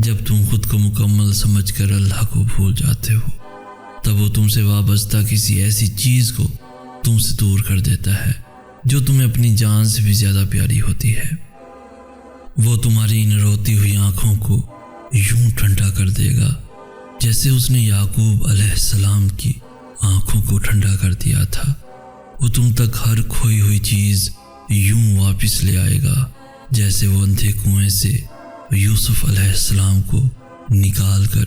جب تم خود کو مکمل سمجھ کر اللہ کو بھول جاتے ہو تب وہ تم سے وابستہ کسی ایسی چیز کو تم سے دور کر دیتا ہے جو تمہیں اپنی جان سے بھی زیادہ پیاری ہوتی ہے۔ وہ تمہاری ان روتی ہوئی آنکھوں کو یوں ٹھنڈا کر دے گا جیسے اس نے یعقوب علیہ السلام کی آنکھوں کو ٹھنڈا کر دیا تھا۔ وہ تم تک ہر کھوئی ہوئی چیز یوں واپس لے آئے گا جیسے وہ اندھے کنویں سے یوسف علیہ السلام کو نکال کر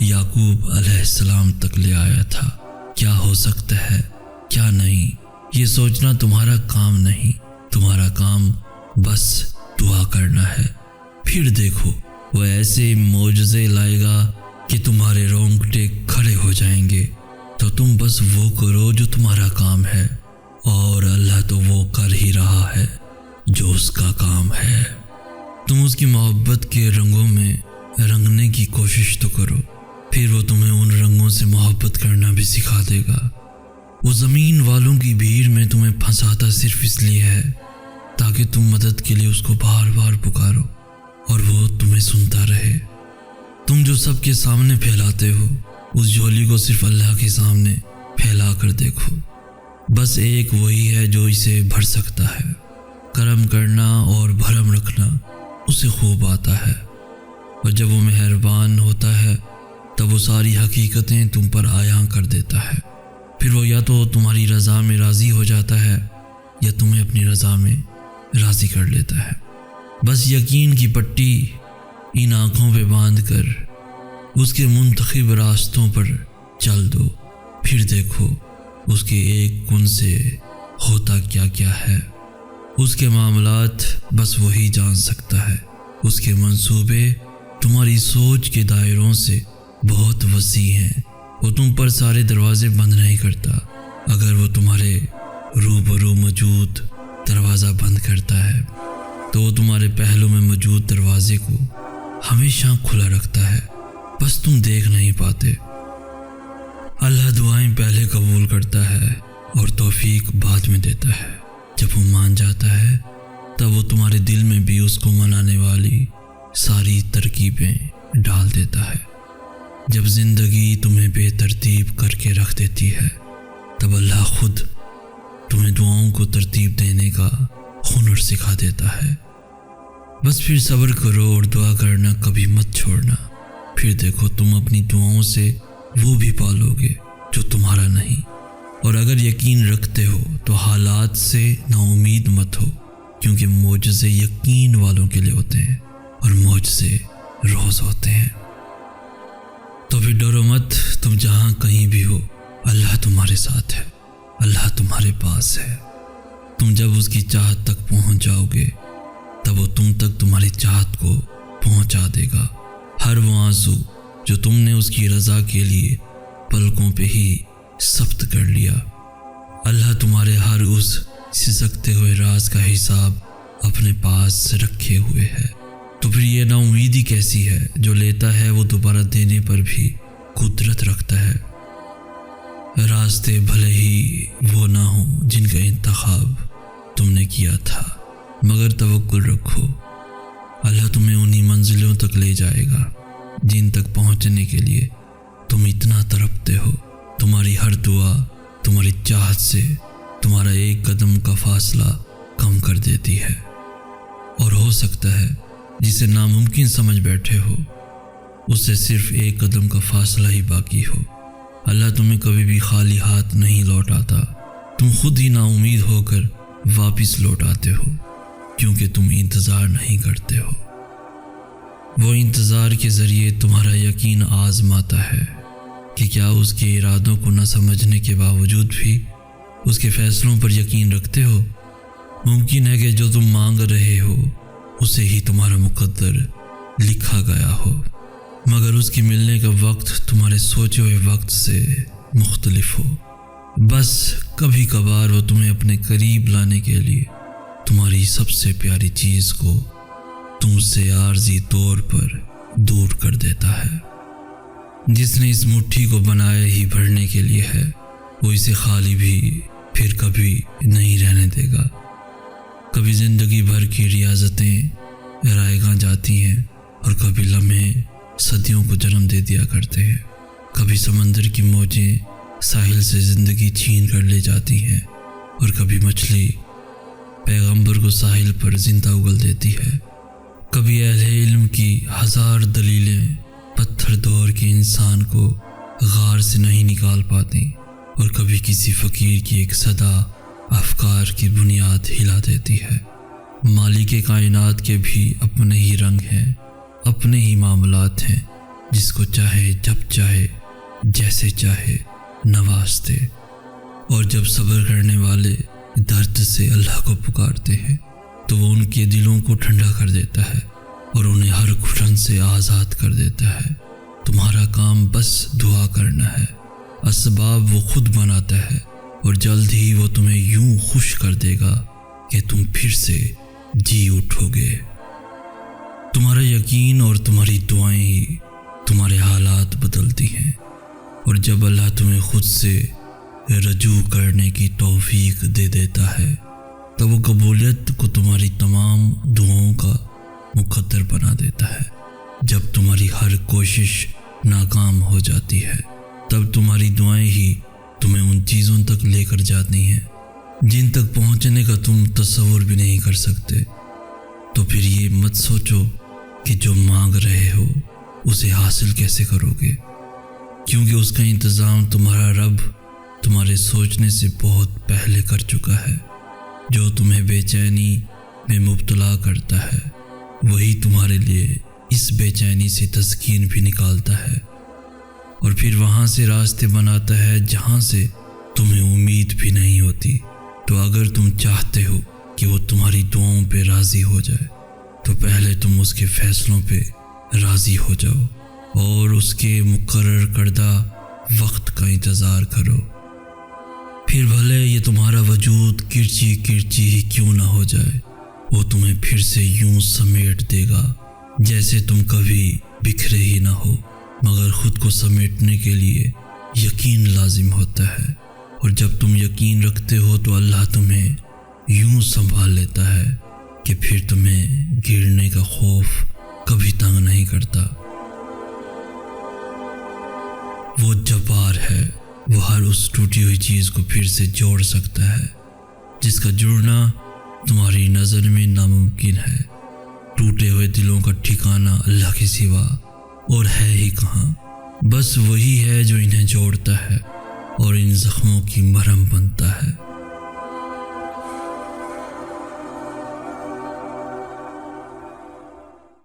یعقوب علیہ السلام تک لے آیا تھا۔ کیا ہو سکتا ہے کیا نہیں، یہ سوچنا تمہارا کام نہیں، تمہارا کام بس دعا کرنا ہے۔ پھر دیکھو وہ ایسے معجزے لائے گا کہ تمہارے رونگٹے کھڑے ہو جائیں گے۔ تو تم بس وہ کرو جو تمہارا کام ہے، اور اللہ تو وہ کر ہی رہا ہے جو اس کا کام ہے۔ تم اس کی محبت کے رنگوں میں رنگنے کی کوشش تو کرو، پھر وہ تمہیں ان رنگوں سے محبت کرنا بھی سکھا دے گا۔ وہ زمین والوں کی بھیڑ میں تمہیں پھنساتا صرف اس لیے ہے تاکہ تم مدد کے لیے اس کو بار بار پکارو اور وہ تمہیں سنتا رہے۔ تم جو سب کے سامنے پھیلاتے ہو اس جھولی کو صرف اللہ کے سامنے پھیلا کر دیکھو۔ بس ایک وہی ہے جو اسے بھر سکتا ہے۔ کرم کرنا اور بھرم رکھنا اسے خوب آتا ہے، اور جب وہ مہربان ہوتا ہے تب وہ ساری حقیقتیں تم پر عیاں کر دیتا ہے۔ پھر وہ یا تو تمہاری رضا میں راضی ہو جاتا ہے یا تمہیں اپنی رضا میں راضی کر لیتا ہے۔ بس یقین کی پٹی ان آنکھوں پہ باندھ کر اس کے منتخب راستوں پر چل دو، پھر دیکھو اس کے ایک کن سے ہوتا کیا کیا ہے۔ اس کے معاملات بس وہی جان سکتا ہے۔ اس کے منصوبے تمہاری سوچ کے دائروں سے بہت وسیع ہیں۔ وہ تم پر سارے دروازے بند نہیں کرتا۔ اگر وہ تمہارے روبرو موجود دروازہ بند کرتا ہے تو وہ تمہارے پہلو میں موجود دروازے کو ہمیشہ کھلا رکھتا ہے، بس تم دیکھ نہیں پاتے۔ اللہ دعائیں پہلے قبول کرتا ہے اور توفیق بعد میں دیتا ہے۔ جب وہ مان جاتا ہے تب وہ تمہارے دل میں بھی اس کو منانے والی ساری ترکیبیں ڈال دیتا ہے۔ جب زندگی تمہیں بے ترتیب کر کے رکھ دیتی ہے تب اللہ خود تمہیں دعاؤں کو ترتیب دینے کا ہنر سکھا دیتا ہے۔ بس پھر صبر کرو اور دعا کرنا کبھی مت چھوڑنا، پھر دیکھو تم اپنی دعاؤں سے وہ بھی پالو گے جو تمہارا نہیں۔ اور اگر یقین رکھتے ہو تو حالات سے نا امید مت ہو، کیونکہ معجزے یقین والوں کے لیے ہوتے ہیں اور معجزے روز ہوتے ہیں۔ تو پھر ڈرو مت، تم جہاں کہیں بھی ہو اللہ تمہارے ساتھ ہے، اللہ تمہارے پاس ہے۔ تم جب اس کی چاہت تک پہنچ جاؤ گے تب وہ تم تک تمہاری چاہت کو پہنچا دے گا۔ ہر وہ آنسو جو تم نے اس کی رضا کے لیے پلکوں پہ ہی ثبت کر لیا، اللہ تمہارے ہر اس سسکتے ہوئے راز کا حساب اپنے پاس رکھے ہوئے ہے۔ تو پھر یہ نا امیدی کیسی ہے؟ جو لیتا ہے وہ دوبارہ دینے پر بھی قدرت رکھتا ہے۔ راستے بھلے ہی وہ نہ ہوں جن کا انتخاب تم نے کیا تھا، مگر توکل رکھو، اللہ تمہیں انہی منزلوں تک لے جائے گا جن تک پہنچنے کے لیے تم اتنا تڑپتے ہو۔ تمہاری ہر دعا تمہاری چاہت سے تمہارا ایک قدم کا فاصلہ کم کر دیتی ہے، اور ہو سکتا ہے جسے ناممکن سمجھ بیٹھے ہو اس سے صرف ایک قدم کا فاصلہ ہی باقی ہو۔ اللہ تمہیں کبھی بھی خالی ہاتھ نہیں لوٹاتا، تم خود ہی نا امید ہو کر واپس لوٹ آتے ہو، کیونکہ تم انتظار نہیں کرتے ہو۔ وہ انتظار کے ذریعے تمہارا یقین آزماتا ہے کہ کیا اس کے ارادوں کو نہ سمجھنے کے باوجود بھی اس کے فیصلوں پر یقین رکھتے ہو۔ ممکن ہے کہ جو تم مانگ رہے ہو اسے ہی تمہارا مقدر لکھا گیا ہو، مگر اس کی ملنے کا وقت تمہارے سوچے ہوئے وقت سے مختلف ہو۔ بس کبھی کبھار وہ تمہیں اپنے قریب لانے کے لیے تمہاری سب سے پیاری چیز کو تم سے عارضی طور پر دور کر دیتا ہے۔ جس نے اس مٹھی کو بنایا ہی بھرنے کے لیے ہے، وہ اسے خالی بھی پھر کبھی نہیں رہنے دے گا۔ کبھی زندگی بھر کی ریاضتیں رائے گاں جاتی ہیں اور کبھی لمحے صدیوں کو جنم دے دیا کرتے ہیں۔ کبھی سمندر کی موجیں ساحل سے زندگی چھین کر لے جاتی ہیں، اور کبھی مچھلی پیغمبر کو ساحل پر زندہ اگل دیتی ہے۔ کبھی اہل علم کی ہزار دلیلیں پتھر دور کے انسان کو غار سے نہیں نکال پاتی، اور کبھی کسی فقیر کی ایک صدا افکار کی بنیاد ہلا دیتی ہے۔ مالک کائنات کے بھی اپنے ہی رنگ ہیں، اپنے ہی معاملات ہیں، جس کو چاہے جب چاہے جیسے چاہے نواز دے۔ اور جب صبر کرنے والے درد سے اللہ کو پکارتے ہیں تو وہ ان کے دلوں کو ٹھنڈا کر دیتا ہے اور انہیں ہر گھٹن سے آزاد کر دیتا ہے۔ تمہارا کام بس دعا کرنا ہے، اسباب وہ خود بناتا ہے، اور جلد ہی وہ تمہیں یوں خوش کر دے گا کہ تم پھر سے جی اٹھو گے۔ تمہارا یقین اور تمہاری دعائیں ہی تمہارے حالات بدلتی ہیں، اور جب اللہ تمہیں خود سے رجوع کرنے کی توفیق دے دیتا ہے تب وہ قبولیت کو تمہاری تمام دعاؤں کا مقدر بنا دیتا ہے۔ جب تمہاری ہر کوشش ناکام ہو جاتی ہے تب تمہاری دعائیں ہی تمہیں ان چیزوں تک لے کر جاتی ہیں جن تک پہنچنے کا تم تصور بھی نہیں کر سکتے۔ تو پھر یہ مت سوچو کہ جو مانگ رہے ہو اسے حاصل کیسے کرو گے، کیونکہ اس کا انتظام تمہارا رب تمہارے سوچنے سے بہت پہلے کر چکا ہے۔ جو تمہیں بے چینی میں مبتلا کرتا ہے وہی تمہارے لیے اس بے چینی سے تسکین بھی نکالتا ہے، اور پھر وہاں سے راستے بناتا ہے جہاں سے تمہیں امید بھی نہیں ہوتی۔ تو اگر تم چاہتے ہو کہ وہ تمہاری دعاؤں پہ راضی ہو جائے تو پہلے تم اس کے فیصلوں پہ راضی ہو جاؤ اور اس کے مقرر کردہ وقت کا انتظار کرو۔ پھر بھلے یہ تمہارا وجود کرچی کرچی ہی کیوں نہ ہو جائے، وہ تمہیں پھر سے یوں سمیٹ دے گا جیسے تم کبھی بکھرے ہی نہ ہو، مگر خود کو سمیٹنے کے لیے یقین لازم ہوتا ہے، اور جب تم یقین رکھتے ہو تو اللہ تمہیں یوں سنبھال لیتا ہے کہ پھر تمہیں گرنے کا خوف کبھی تنگ نہیں کرتا۔ وہ جبار ہے، وہ ہر اس ٹوٹی ہوئی چیز کو پھر سے جوڑ سکتا ہے جس کا جڑنا تمہاری نظر میں ناممکن ہے۔ ٹوٹے ہوئے دلوں کا ٹھکانہ اللہ کے سوا اور ہے ہی کہاں، بس وہی ہے جو انہیں جوڑتا ہے اور ان زخموں کی مرہم بنتا ہے۔